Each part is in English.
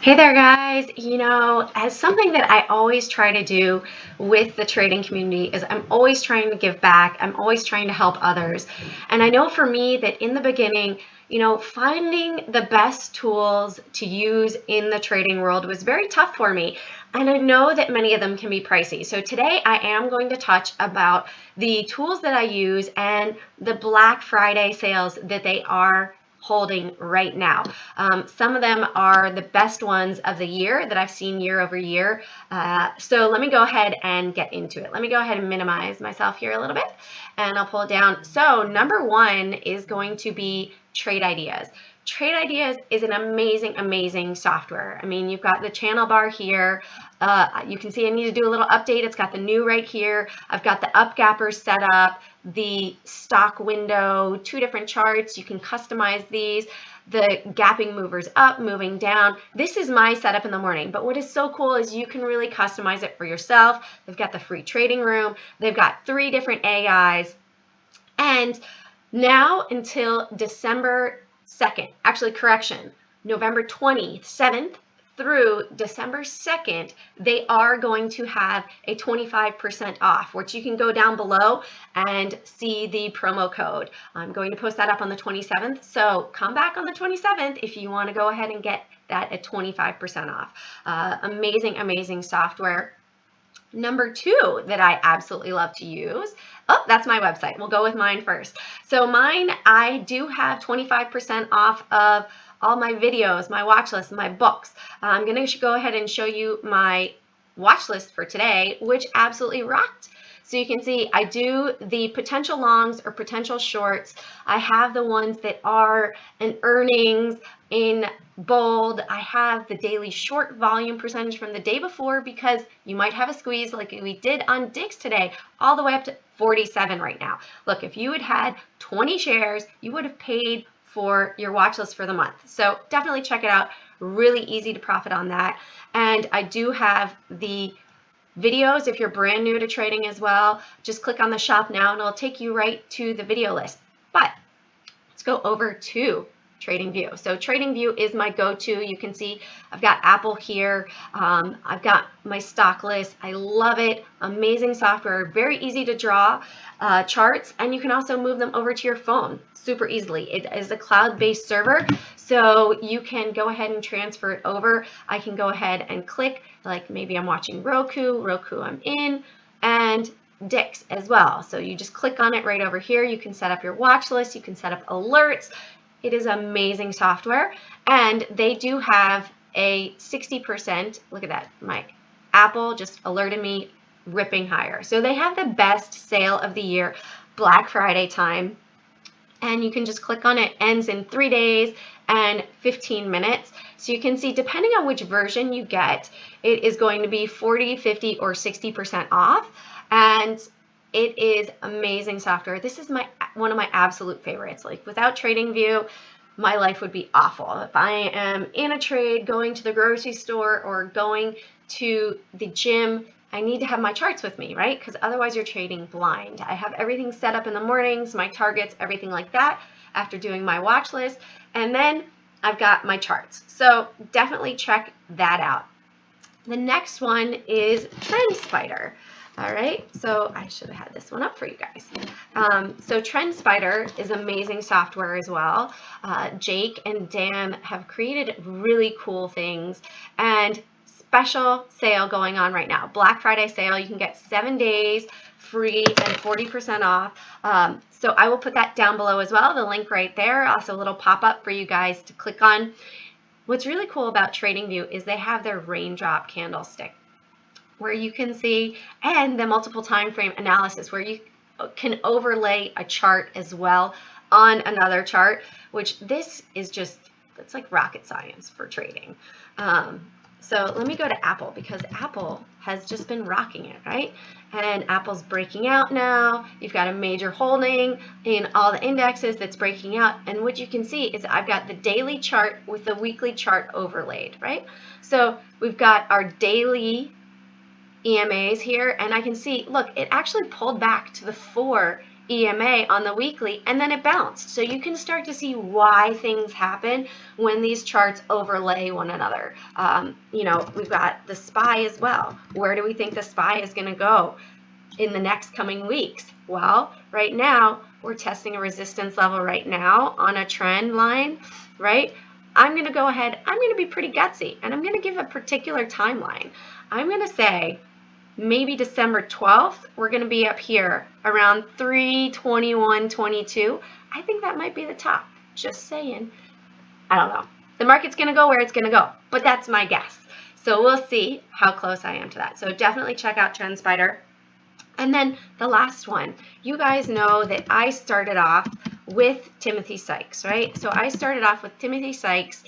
Hey there, guys. As something that I always try to do with the trading community is I'm always trying to give back. I'm always trying to help others. And I know for me that in the beginning, finding the best tools to use in the trading world was very tough for me. And I know that many of them can be pricey. So today I am going to touch about the tools that I use and the Black Friday sales that they are holding right now. Some of them are the best ones of the year that I've seen year over year. So let me go ahead and get into it. Let me go ahead and minimize myself here a little bit and I'll pull it down. So number one is going to be Trade Ideas. Trade Ideas is an amazing, amazing software. I mean, you've got the channel bar here. You can see I need to do a little update. It's got the new right here. I've got the up gappers set up, the stock window, two different charts. You can customize these. The gapping movers up, moving down. This is my setup in the morning, but what is so cool is you can really customize it for yourself. They've got the free trading room. They've got 3 different AIs. And now until December 2nd, actually correction, November 27th through December 2nd, they are going to have a 25% off, which you can go down below and see the promo code. I'm going to post that up on the 27th. So come back on the 27th if you want to go ahead and get that at 25% off. Amazing, amazing software. Number 2 that I absolutely love to use, oh, that's my website. We'll go with mine first. So mine, I do have 25% off of all my videos, my watch list, my books. I'm going to go ahead and show you my watch list for today, which absolutely rocked. So you can see I do the potential longs or potential shorts. I have the ones that are an earnings in bold. I have the daily short volume percentage from the day before because you might have a squeeze like we did on DIGS today, all the way up to 47 right now. Look, if you had had 20 shares, you would have paid for your watch list for the month. So definitely check it out. Really easy to profit on that. And I do have the videos if you're brand new to trading as well. Just click on the shop now and it'll take you right to the video list. But let's go over to TradingView. So TradingView is my go-to. You can see I've got Apple here. I've got my stock list. I love it. Amazing software. Very easy to draw charts, and you can also move them over to your phone super easily. It is a cloud-based server, so you can go ahead and transfer it over. I can go ahead and click, like maybe I'm watching Roku I'm in, and DICS as well. So you just click on it right over here. You can set up your watch list. You can set up alerts. It is amazing software, and they do have a 60%, look at that, my Apple just alerted me, ripping higher. So they have the best sale of the year, Black Friday time, and you can just click on it. Ends in 3 days and 15 minutes. So you can see, depending on which version you get, it is going to be 40, 50, or 60% off, and it is amazing software. This is one of my absolute favorites. Like, without TradingView, my life would be awful. If I am in a trade, going to the grocery store or going to the gym, I need to have my charts with me, right? Because otherwise you're trading blind. I have everything set up in the mornings, my targets, everything like that after doing my watch list. And then I've got my charts. So definitely check that out. The next one is TrendSpider. All right, so I should have had this one up for you guys. So TrendSpider is amazing software as well. Jake and Dan have created really cool things, and special sale going on right now. Black Friday sale, you can get 7 days free and 40% off. So I will put that down below as well, the link right there. Also a little pop-up for you guys to click on. What's really cool about TradingView is they have their raindrop candlestick, where you can see, and the multiple time frame analysis, where you can overlay a chart as well on another chart, which this is just, it's like rocket science for trading. So let me go to Apple, because Apple has just been rocking it, right? And Apple's breaking out now. You've got a major holding in all the indexes that's breaking out. And what you can see is I've got the daily chart with the weekly chart overlaid, right? So we've got our daily EMAs here, and I can see, look, it actually pulled back to the 4 EMA on the weekly, and then it bounced. So you can start to see why things happen when these charts overlay one another. We've got the SPY as well. Where do we think the SPY is going to go in the next coming weeks? Well, right now, we're testing a resistance level right now on a trend line, right? I'm going to go ahead, I'm going to be pretty gutsy, and I'm going to give a particular timeline. I'm going to say maybe December 12th, we're going to be up here around 321.22. I think that might be the top. Just saying. I don't know. The market's going to go where it's going to go, but that's my guess. So we'll see how close I am to that. So definitely check out TrendSpider. And then the last one, you guys know that I started off with Timothy Sykes, right? So I started off with Timothy Sykes,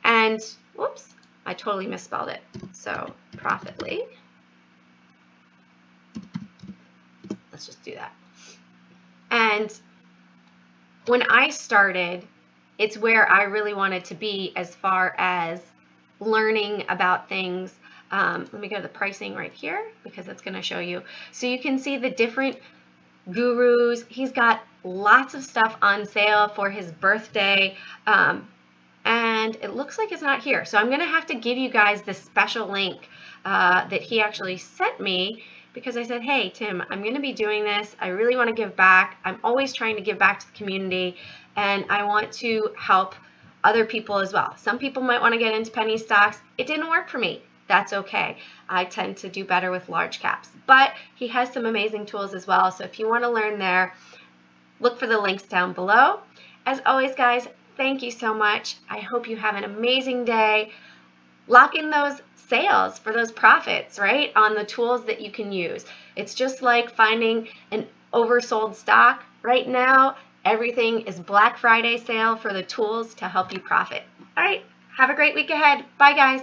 and whoops, I totally misspelled it. So Profitly. Let's just do that. And when I started, it's where I really wanted to be as far as learning about things. Let me go to the pricing right here because it's going to show you. So you can see the different gurus. He's got lots of stuff on sale for his birthday. And it looks like it's not here. So I'm going to have to give you guys the special link that he actually sent me, because I said, hey, Tim, I'm going to be doing this. I really want to give back. I'm always trying to give back to the community, and I want to help other people as well. Some people might want to get into penny stocks. It didn't work for me. That's okay. I tend to do better with large caps. But he has some amazing tools as well. So if you want to learn there, look for the links down below. As always, guys, thank you so much. I hope you have an amazing day. Lock in those sales for those profits, right, on the tools that you can use. It's just like finding an oversold stock. Right now, everything is Black Friday sale for the tools to help you profit. All right, have a great week ahead. Bye, guys.